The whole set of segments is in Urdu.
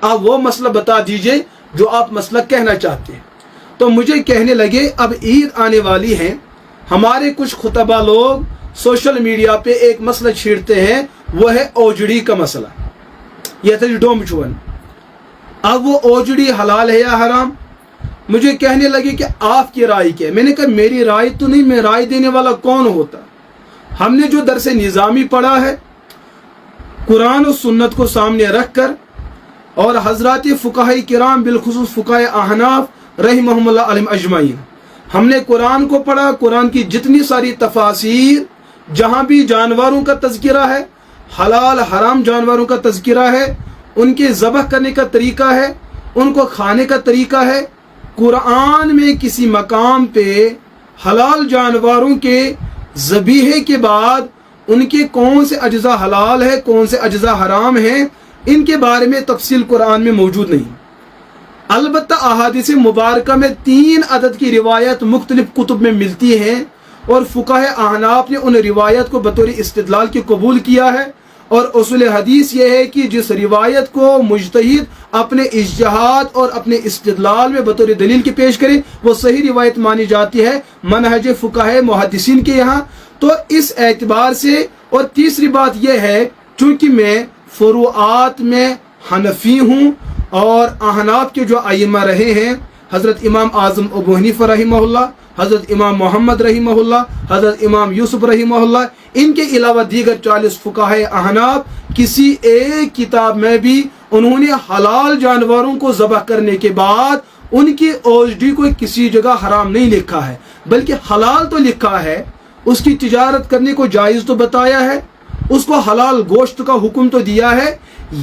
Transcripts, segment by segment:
آپ وہ مسئلہ بتا دیجئے جو آپ مسئلہ کہنا چاہتے ہیں۔ تو مجھے کہنے لگے اب عید آنے والی ہے، ہمارے کچھ خطبہ لوگ سوشل میڈیا پہ ایک مسئلہ چھیڑتے ہیں، وہ ہے اوجڑی کا مسئلہ، یہ تھا ڈوم چون۔ اب وہ اوجڑی حلال ہے یا حرام؟ مجھے کہنے لگے کہ آپ کی رائے کیا ہے؟ میں نے کہا میری رائے تو نہیں، میں رائے دینے والا کون ہوتا؟ ہم نے جو درس نظامی پڑھا ہے قرآن و سنت کو سامنے رکھ کر، اور حضرات فقہاء کرام بالخصوص فقہاء احناف رحمہم اللہ علیہم اجمعین، ہم نے قرآن کو پڑھا، قرآن کی جتنی ساری تفاسیر جہاں بھی جانوروں کا تذکرہ ہے، حلال حرام جانوروں کا تذکرہ ہے، ان کے ذبح کرنے کا طریقہ ہے، ان کو کھانے کا طریقہ ہے، قرآن میں کسی مقام پہ حلال جانوروں کے ذبیحے کے بعد ان کے کون سے اجزاء حلال ہے، کون سے اجزاء حرام ہیں، ان کے بارے میں تفصیل قرآن میں موجود نہیں۔ البتہ احادیث مبارکہ میں 3 عدد کی روایت مختلف کتب میں ملتی ہیں، اور فقہاء احناف نے ان روایت کو بطور استدلال کے قبول کیا ہے، اور اصول حدیث یہ ہے کہ جس روایت کو مجتہد اپنے اجتہاد اور اپنے استدلال میں بطور دلیل کے پیش کرے وہ صحیح روایت مانی جاتی ہے منہج فقہاء محدثین کے یہاں۔ تو اس اعتبار سے، اور تیسری بات یہ ہے چونکہ میں فروعات میں حنفی ہوں، اور احناف کے جو ائمہ رہے ہیں حضرت امام اعظم ابو حنیفہ رحمہ اللہ، حضرت امام محمد رحمہ اللہ، حضرت امام یوسف رحمہ اللہ، ان کے علاوہ دیگر 40 فقہاء احناف کسی ایک کتاب میں بھی انہوں نے حلال جانوروں کو ذبح کرنے کے بعد ان کی اوجڑی کو کسی جگہ حرام نہیں لکھا ہے، بلکہ حلال تو لکھا ہے، اس کی تجارت کرنے کو جائز تو بتایا ہے، اس کو حلال گوشت کا حکم تو دیا ہے۔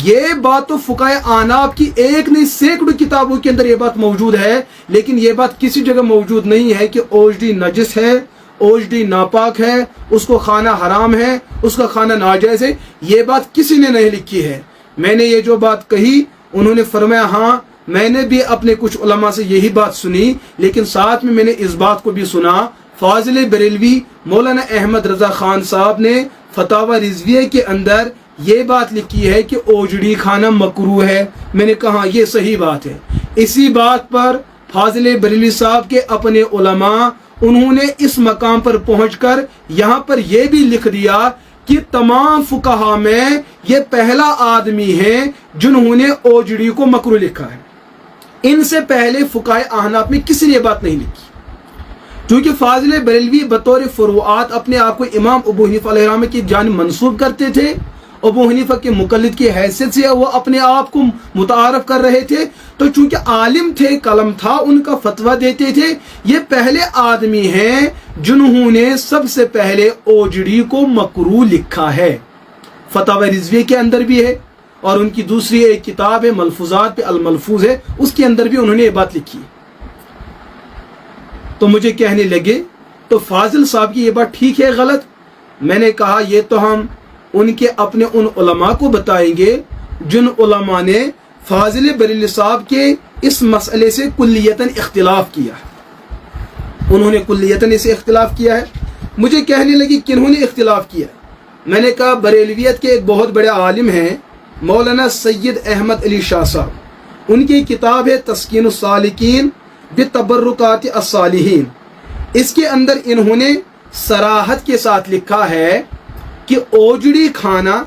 یہ بات تو فقہاء احناف کی ایک نہیں سینکڑوں کتابوں کے اندر یہ بات موجود ہے، لیکن یہ بات کسی جگہ موجود نہیں ہے کہ اوجڑی نجس ہے، اوجڑی ناپاک ہے، اس کو کھانا حرام ہے، اس کا کھانا ناجائز ہے، یہ بات کسی نے نہیں لکھی ہے۔ میں نے یہ جو بات کہی انہوں نے فرمایا ہاں میں نے بھی اپنے کچھ علماء سے یہی بات سنی، لیکن ساتھ میں نے اس بات کو بھی سنا فاضل بریلوی مولانا احمد رضا خان صاحب نے فتاوی رضویہ کے اندر یہ بات لکھی ہے کہ اوجڑی کھانا مکروہ ہے۔ میں نے کہا یہ صحیح بات ہے۔ اسی بات پر فاضل بریلوی صاحب کے اپنے علماء انہوں نے اس مقام پر پہنچ کر یہاں پر یہ بھی لکھ دیا کہ تمام فقہا میں یہ پہلا آدمی ہے جنہوں نے اوجڑی کو مکروہ لکھا ہے۔ ان سے پہلے فقہاء احناف میں کسی نے یہ بات نہیں لکھی، کیونکہ فاضل بریلوی بطور فروعات اپنے آپ کو امام ابو حنیفہ علیہ الرحمہ کی جانب منسوب کرتے تھے، ابو حنیفہ کے مقلد کی حیثیت سے وہ اپنے آپ کو متعارف کر رہے تھے، تو چونکہ عالم تھے، قلم تھا، ان کا فتویٰ دیتے تھے۔ یہ پہلے آدمی ہیں جنہوں نے سب سے پہلے اوجڑی کو مکروہ لکھا ہے، فتاوی رضویہ کے اندر بھی ہے، اور ان کی دوسری ایک کتاب ہے ملفوظات پہ الملفوظ ہے، اس کے اندر بھی انہوں نے یہ بات لکھی۔ تو مجھے کہنے لگے تو فاضل صاحب کی یہ بات ٹھیک ہے غلط؟ میں نے کہا یہ تو ہم ان کے اپنے ان علماء کو بتائیں گے جن علماء نے فاضل بریلوی صاحب کے اس مسئلے سے کلیتاً اختلاف کیا، انہوں نے کلیتاً اسے اختلاف کیا ہے۔ مجھے کہنے لگی کنہوں نے اختلاف کیا؟ میں نے کہا بریلویت کے ایک بہت بڑے عالم ہیں مولانا سید احمد علی شاہ صاحب، ان کی کتاب ہے تسکین السالکین بتبرکات الصالحین، اس کے اندر انہوں نے صراحت کے ساتھ لکھا ہے کہ اوجڑی کھانا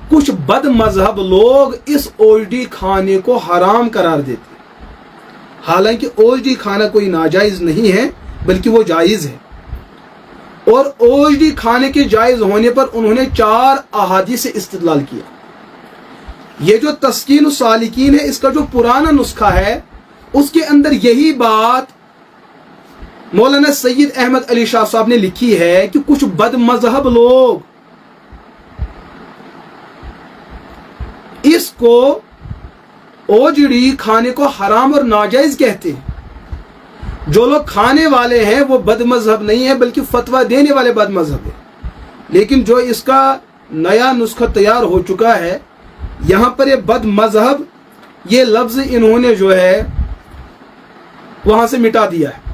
کچھ بد مذہب لوگ اس اوجڑی کھانے کو حرام قرار دیتے، حالانکہ اوجڑی کھانا کوئی ناجائز نہیں ہے بلکہ وہ جائز ہے۔ اور اوجڑی کھانے کے جائز ہونے پر انہوں نے 4 احادیث سے استدلال کیا۔ یہ جو تسکین السالکین ہے اس کا جو پرانا نسخہ ہے اس کے اندر یہی بات مولانا سید احمد علی شاہ صاحب نے لکھی ہے کہ کچھ بد مذہب لوگ اس کو اوجڑی کھانے کو حرام اور ناجائز کہتے ہیں۔ جو لوگ کھانے والے ہیں وہ بد مذہب نہیں ہے بلکہ فتویٰ دینے والے بد مذہب ہیں، لیکن جو اس کا نیا نسخہ تیار ہو چکا ہے یہاں پر یہ بد مذہب یہ لفظ انہوں نے جو ہے وہاں سے مٹا دیا ہے،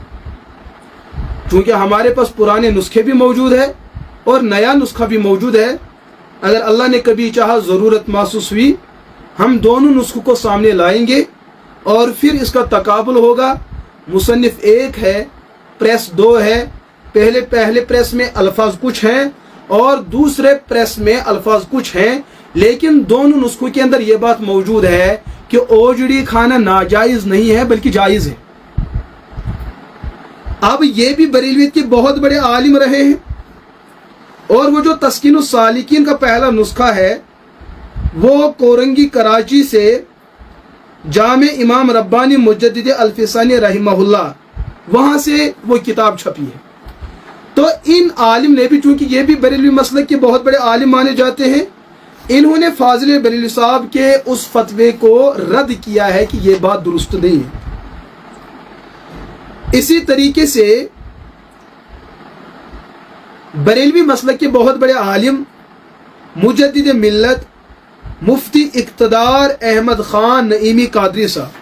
چونکہ ہمارے پاس پرانے نسخے بھی موجود ہے اور نیا نسخہ بھی موجود ہے۔ اگر اللہ نے کبھی چاہا ضرورت محسوس ہوئی ہم دونوں نسخوں کو سامنے لائیں گے اور پھر اس کا تقابل ہوگا. مصنف ایک ہے، پریس 2 ہے. پہلے پریس میں الفاظ کچھ ہیں اور دوسرے پریس میں الفاظ کچھ ہیں، لیکن دونوں نسخوں کے اندر یہ بات موجود ہے کہ اوجڑی کھانا ناجائز نہیں ہے بلکہ جائز ہے. اب یہ بھی بریلویت کے بہت بڑے عالم رہے ہیں، اور وہ جو تسکین السالکین کا پہلا نسخہ ہے وہ کورنگی کراچی سے جامع امام ربانی مجدد الفسانی رحمہ اللہ، وہاں سے وہ کتاب چھپی ہے. تو ان عالم نے بھی، چونکہ یہ بھی بریلوی مسلک کے بہت بڑے عالم مانے جاتے ہیں، انہوں نے فاضل بریلوی صاحب کے اس فتوے کو رد کیا ہے کہ یہ بات درست نہیں ہے. اسی طریقے سے بریلوی مسلک کے بہت بڑے عالم مجدد ملت مفتی اقتدار احمد خان نعیمی قادری صاحب،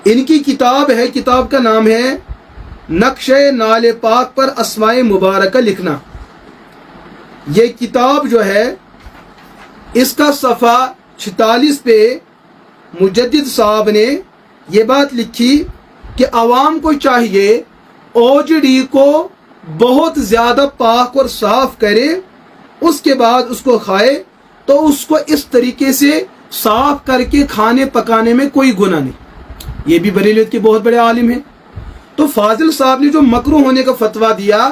ان کی کتاب ہے، کتاب کا نام ہے نقش نال پاک پر اسماء مبارکہ لکھنا. یہ کتاب جو ہے اس کا صفحہ 46 پہ مجدد صاحب نے یہ بات لکھی کہ عوام کو چاہیے اوجڑی کو بہت زیادہ پاک اور صاف کرے، اس کے بعد اس کو کھائے تو اس کو اس طریقے سے صاف کر کے کھانے پکانے میں کوئی گناہ نہیں. یہ بھی بریلویت کے بہت بڑے عالم ہیں. تو فاضل صاحب نے جو مکروہ ہونے کا فتویٰ دیا،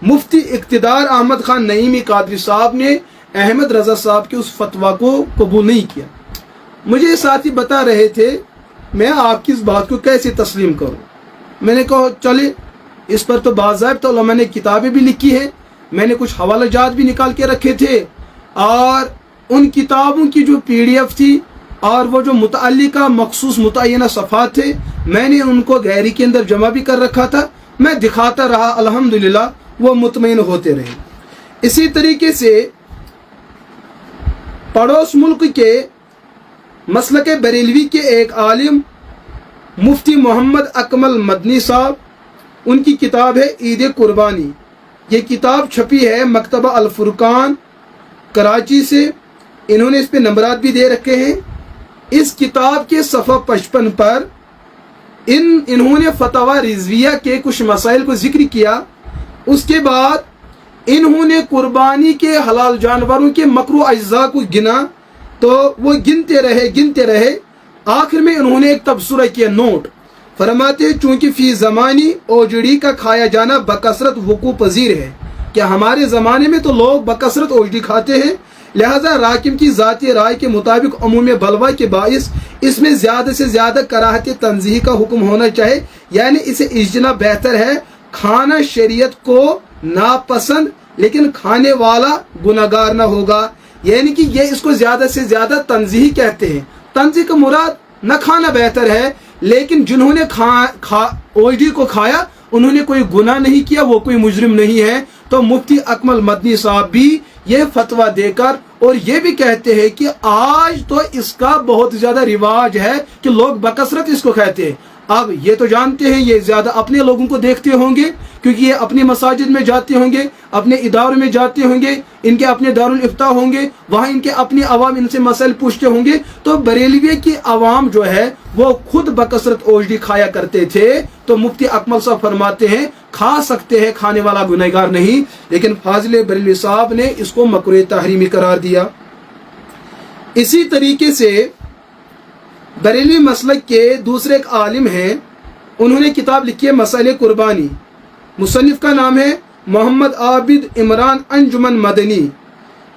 مفتی اقتدار احمد خان نعیمی قادری صاحب نے احمد رضا صاحب کے اس فتویٰ کو قبول نہیں کیا. مجھے ساتھی بتا رہے تھے میں آپ کی اس بات کو کیسے تسلیم کروں. میں نے کہا چلے، اس پر تو باضابطہ علماء نے کتابیں بھی لکھی ہیں، میں نے کچھ حوالہ جات بھی نکال کے رکھے تھے، اور ان کتابوں کی جو PDF تھی اور وہ جو متعلقہ مخصوص متعینہ صفحات تھے، میں نے ان کو گیلری کے اندر جمع بھی کر رکھا تھا. میں دکھاتا رہا، الحمدللہ وہ مطمئن ہوتے رہے. اسی طریقے سے پڑوس ملک کے مسلک بریلوی کے ایک عالم مفتی محمد اکمل مدنی صاحب، ان کی کتاب ہے عید قربانی. یہ کتاب چھپی ہے مکتبہ الفرقان کراچی سے، انہوں نے اس پہ نمبرات بھی دے رکھے ہیں. اس کتاب کے صفحہ 55 پر انہوں نے فتویٰ رضویہ کے کچھ مسائل کو ذکر کیا. اس کے بعد انہوں نے قربانی کے حلال جانوروں کے مکروہ اجزاء کو گنا، تو وہ گنتے رہے. آخر میں انہوں نے ایک تبصرہ کیا، نوٹ فرماتے ہیں چونکہ فی زمانی اوجڑی کا کھایا جانا بکثرت وقوع پذیر ہے، کہ ہمارے زمانے میں تو لوگ بکثرت اوجڑی کھاتے ہیں، لہذا راکم کی ذاتی رائے کے مطابق عموم بلوہ کے باعث اس میں زیادہ سے زیادہ کراہت تنزیہ کا حکم ہونا چاہے، یعنی اسے اجتناب بہتر ہے. کھانا شریعت کو ناپسند لیکن کھانے والا گناہگار نہ ہوگا، یعنی کہ یہ اس کو زیادہ سے زیادہ تنزیہ کہتے ہیں. تنزیہ کا مراد نہ کھانا بہتر ہے، لیکن جنہوں نے اوجڑی کو کھایا انہوں نے کوئی گناہ نہیں کیا، وہ کوئی مجرم نہیں ہے. تو مفتی اکمل مدنی صاحب بھی یہ فتویٰ دے کر اور یہ بھی کہتے ہیں کہ آج تو اس کا بہت زیادہ رواج ہے کہ لوگ بکثرت اس کو کھاتے ہیں. اب یہ تو جانتے ہیں یہ زیادہ اپنے لوگوں کو دیکھتے ہوں گے، کیونکہ یہ اپنی مساجد میں جاتے ہوں گے، اپنے اداروں میں جاتے ہوں گے، ان کے اپنے دارالافتاء ہوں گے، وہاں ان کے اپنے عوام ان سے مسائل پوچھتے ہوں گے. تو بریلوی کی عوام جو ہے وہ خود بکثرت اوجڑی کھایا کرتے تھے. تو مفتی اکمل صاحب فرماتے ہیں کھا سکتے ہیں، کھانے والا گنہگار نہیں، لیکن فاضل بریلوی صاحب نے اس کو مکروہ تحریمی قرار دیا. اسی طریقے سے بریلوی مسلک کے دوسرے ایک عالم ہیں، انہوں نے کتاب لکھی ہے مسائل قربانی. مصنف کا نام ہے محمد عابد عمران انجمن مدنی.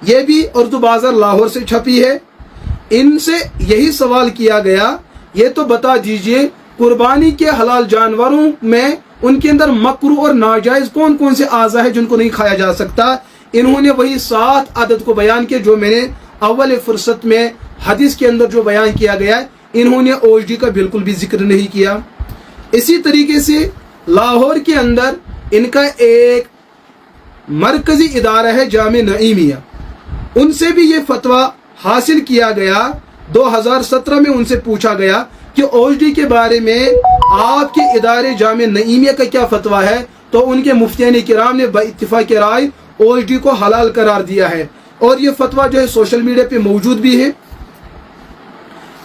یہ بھی اردو بازار لاہور سے چھپی ہے. ان سے یہی سوال کیا گیا یہ تو بتا دیجئے قربانی کے حلال جانوروں میں ان کے اندر مکروہ اور ناجائز کون کون سے اعضاء ہیں جن کو نہیں کھایا جا سکتا. انہوں نے وہی 7 عدد کو بیان کیا جو میں نے اول فرصت میں حدیث کے اندر جو بیان کیا گیا ہے. انہوں نے اوجڑی کا بالکل بھی ذکر نہیں کیا. اسی طریقے سے لاہور کے اندر ان کا ایک مرکزی ادارہ ہے جامع نعیمیہ، ان سے بھی یہ فتویٰ حاصل کیا گیا. 2017 میں ان سے پوچھا گیا کہ اوجڑی کے بارے میں آپ کے ادارے جامع نعیمیہ کا کیا فتویٰ ہے، تو ان کے مفتیان کرام نے باتفاق رائے اوجڑی کو حلال قرار دیا ہے. اور یہ فتویٰ جو ہے سوشل میڈیا پہ موجود بھی ہے.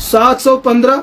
715,